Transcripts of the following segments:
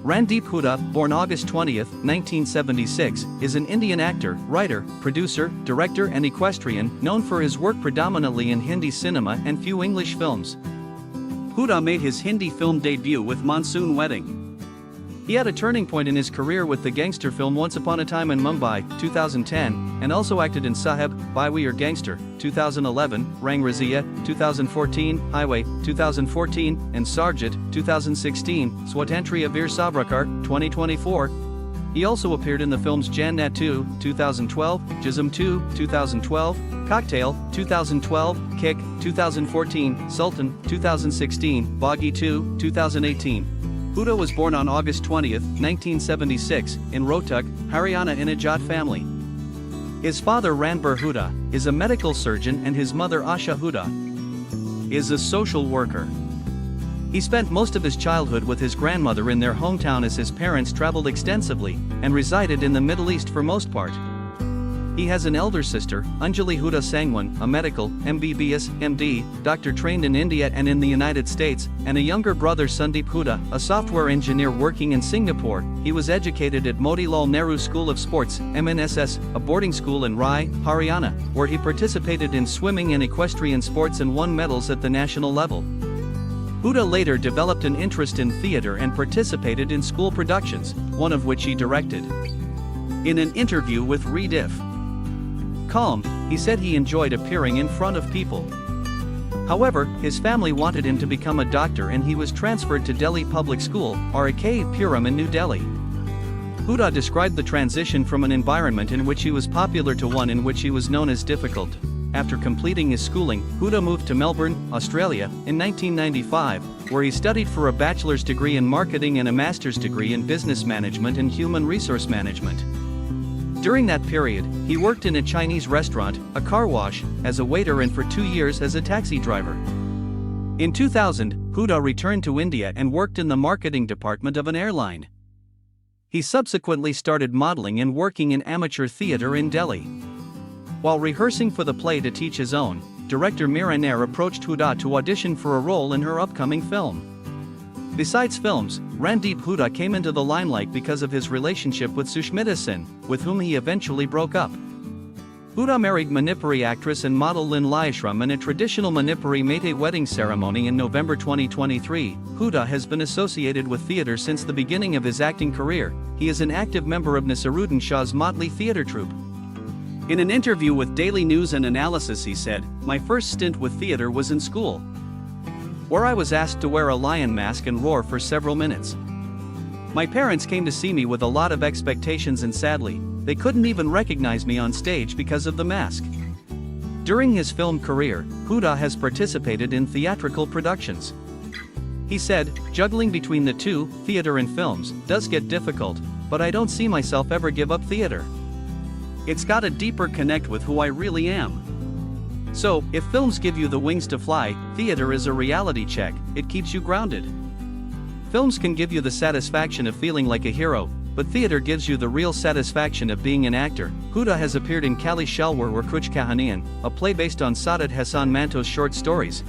Randeep Hooda, born August 20, 1976, is an Indian actor, writer, producer, director and equestrian, known for his work predominantly in Hindi cinema and few English films. Hooda made his Hindi film debut with Monsoon Wedding. He had a turning point in his career with the gangster film Once Upon a Time in Mumbai, 2010, and also acted in Saheb, Biwi Aur Gangster, 2011, Rasiya, 2014, Highway, 2014, and Sarbjit, 2016, Swatantrya Veer Savarkar, 2024. He also appeared in the films Jannat 2, 2012, Jism 2, 2012, Cocktail, 2012, Kick, 2014, Sultan, 2016, Baaghi 2, 2018. Hooda was born on August 20, 1976, in Rohtak, Haryana in a Jat family. His father Ranbir Hooda is a medical surgeon and his mother Asha Hooda is a social worker. He spent most of his childhood with his grandmother in their hometown as his parents traveled extensively and resided in the Middle East for most part. He has an elder sister, Anjali Hooda Sangwan, a medical, MBBS, MD, doctor trained in India and in the United States, and a younger brother Sandeep Hooda, a software engineer working in Singapore. He was educated at Motilal Nehru School of Sports, MNSS, a boarding school in Rai, Haryana, where he participated in swimming and equestrian sports and won medals at the national level. Hooda later developed an interest in theatre and participated in school productions, one of which he directed. In an interview with Rediff. Calm, he said he enjoyed appearing in front of people. However, his family wanted him to become a doctor and he was transferred to Delhi Public School, R.A.K. Puram in New Delhi. Hooda described the transition from an environment in which he was popular to one in which he was known as difficult. After completing his schooling, Hooda moved to Melbourne, Australia, in 1995, where he studied for a bachelor's degree in marketing and a master's degree in business management and human resource management. During that period, he worked in a Chinese restaurant, a car wash, as a waiter and for 2 years as a taxi driver. In 2000, Hooda returned to India and worked in the marketing department of an airline. He subsequently started modeling and working in amateur theatre in Delhi. While rehearsing for the play To Teach His Own, director Meera Nair approached Hooda to audition for a role in her upcoming film. Besides films, Randeep Hooda came into the limelight because of his relationship with Sushmita Sen, with whom he eventually broke up. Hooda married Manipuri actress and model Lynn Lyashram in a traditional Manipuri Mate wedding ceremony in November 2023. Hooda has been associated with theatre since the beginning of his acting career. He is an active member of Naseeruddin Shah's motley theatre troupe. In an interview with Daily News and Analysis he said, "My first stint with theatre was in school, where I was asked to wear a lion mask and roar for several minutes. My parents came to see me with a lot of expectations and sadly, they couldn't even recognize me on stage because of the mask." During his film career, Hooda has participated in theatrical productions. He said, "Juggling between the two, theatre and films, does get difficult, but I don't see myself ever give up theatre. It's got a deeper connect with who I really am. So, if films give you the wings to fly, theatre is a reality check, it keeps you grounded. Films can give you the satisfaction of feeling like a hero, but theatre gives you the real satisfaction of being an actor." Hooda has appeared in Kali Shalwar or Kuch Kahaniyan, a play based on Saadat Hasan Manto's short stories,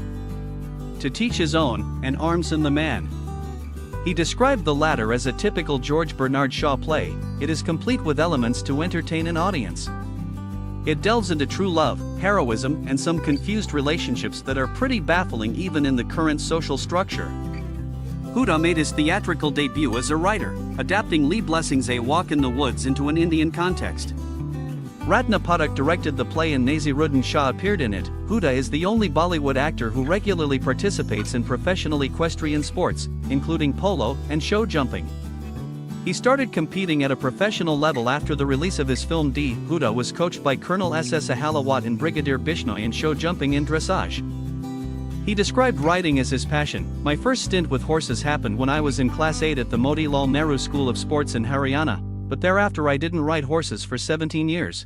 To Teach His Own, and Arms and the Man. He described the latter as a typical George Bernard Shaw play. It is complete with elements to entertain an audience. It delves into true love, heroism, and some confused relationships that are pretty baffling even in the current social structure. Hooda made his theatrical debut as a writer, adapting Lee Blessing's A Walk in the Woods into an Indian context. Ratna Pathak directed the play and Naseeruddin Shah appeared in it. Hooda is the only Bollywood actor who regularly participates in professional equestrian sports, including polo and show jumping. He started competing at a professional level after the release of his film D. Hooda was coached by Colonel S.S. Ahalawat in Brigadier Bishnoi in show jumping and dressage. He described riding as his passion. "My first stint with horses happened when I was in Class 8 at the Motilal Nehru School of Sports in Haryana, but thereafter I didn't ride horses for 17 years.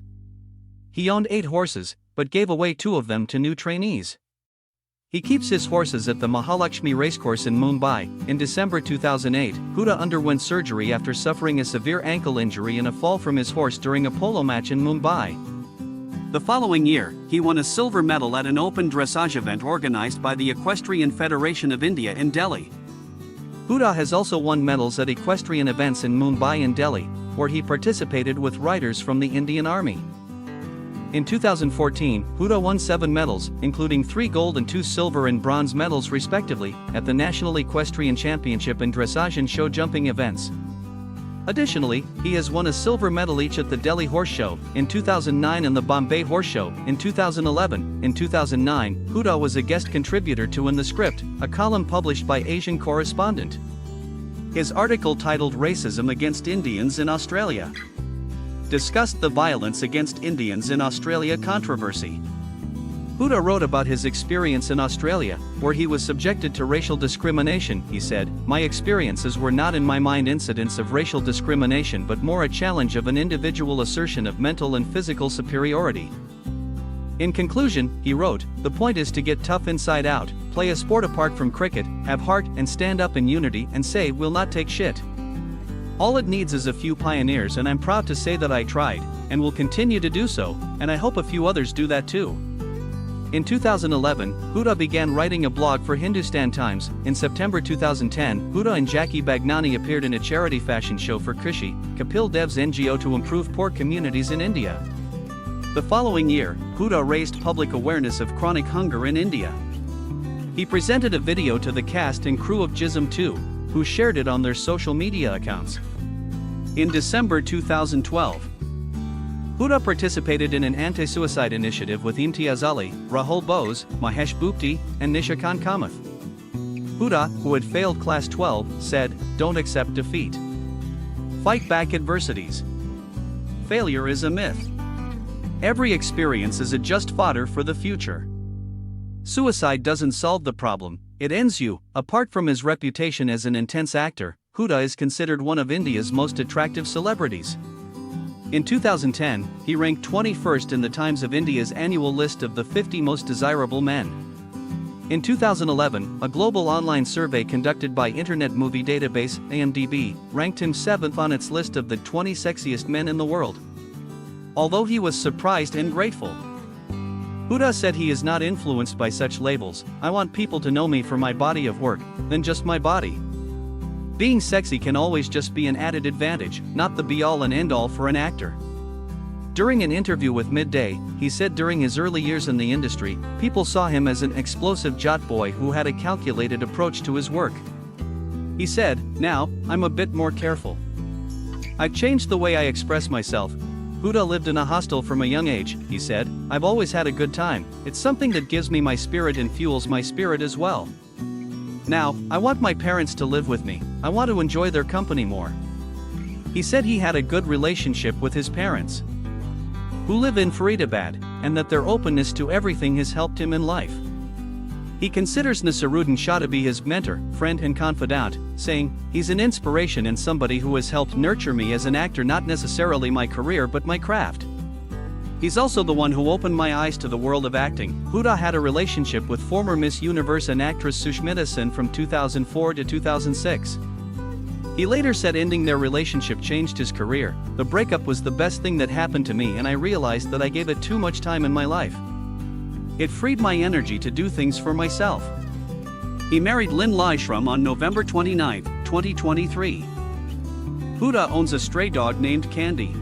He owned 8 horses, but gave away 2 of them to new trainees. He keeps his horses at the Mahalakshmi racecourse in Mumbai. In December 2008, Hooda underwent surgery after suffering a severe ankle injury in a fall from his horse during a polo match in Mumbai. The following year, he won a silver medal at an open dressage event organized by the Equestrian Federation of India in Delhi. Hooda has also won medals at equestrian events in Mumbai and Delhi, where he participated with riders from the Indian Army. In 2014, Hooda won 7 medals, including 3 gold and 2 silver and bronze medals respectively, at the National Equestrian Championship and dressage and show jumping events. Additionally, he has won a silver medal each at the Delhi Horse Show in 2009 and the Bombay Horse Show in 2011. In 2009, Hooda was a guest contributor to In the Script, a column published by Asian Correspondent. His article titled "Racism Against Indians in Australia" discussed the violence against Indians in Australia controversy. Hooda wrote about his experience in Australia, where he was subjected to racial discrimination. He said, "My experiences were not in my mind incidents of racial discrimination but more a challenge of an individual assertion of mental and physical superiority." In conclusion, he wrote, "The point is to get tough inside out, play a sport apart from cricket, have heart and stand up in unity and say we'll not take shit. All it needs is a few pioneers, and I'm proud to say that I tried, and will continue to do so, and I hope a few others do that too." In 2011, Hooda began writing a blog for Hindustan Times. In September 2010, Hooda and Jackie Bagnani appeared in a charity fashion show for Krishi, Kapil Dev's NGO to improve poor communities in India. The following year, Hooda raised public awareness of chronic hunger in India. He presented a video to the cast and crew of Jism 2, who shared it on their social media accounts. In December 2012, Hooda participated in an anti-suicide initiative with Imtiaz Ali, Rahul Bose, Mahesh Bhupti, and Nishikant Kamath. Hooda, who had failed Class 12, said, "Don't accept defeat. Fight back adversities. Failure is a myth. Every experience is a just fodder for the future. Suicide doesn't solve the problem, it ends you." Apart from his reputation as an intense actor, Hooda is considered one of India's most attractive celebrities. In 2010, he ranked 21st in the Times of India's annual list of the 50 most desirable men. In 2011, a global online survey conducted by internet movie database IMDb ranked him 7th on its list of the 20 sexiest men in the world. Although he was surprised and grateful, Hooda said he is not influenced by such labels. "I want people to know me for my body of work, than just my body. Being sexy can always just be an added advantage, not the be-all and end-all for an actor." During an interview with Midday, he said during his early years in the industry, people saw him as an explosive jat boy who had a calculated approach to his work. He said, "Now, I'm a bit more careful. I've changed the way I express myself." Hooda lived in a hostel from a young age. He said, "I've always had a good time. It's something that gives me my spirit and fuels my spirit as well. Now, I want my parents to live with me. I want to enjoy their company more." He said he had a good relationship with his parents, who live in Faridabad, and that their openness to everything has helped him in life. He considers Naseeruddin Shah to be his mentor, friend and confidant, saying, "He's an inspiration and somebody who has helped nurture me as an actor, not necessarily my career but my craft. He's also the one who opened my eyes to the world of acting." Hooda had a relationship with former Miss Universe and actress Sushmita Sen from 2004 to 2006. He later said ending their relationship changed his career. "The breakup was the best thing that happened to me, and I realized that I gave it too much time in my life. It freed my energy to do things for myself." He married Lynn Lishram on November 29, 2023. Hooda owns a stray dog named Candy.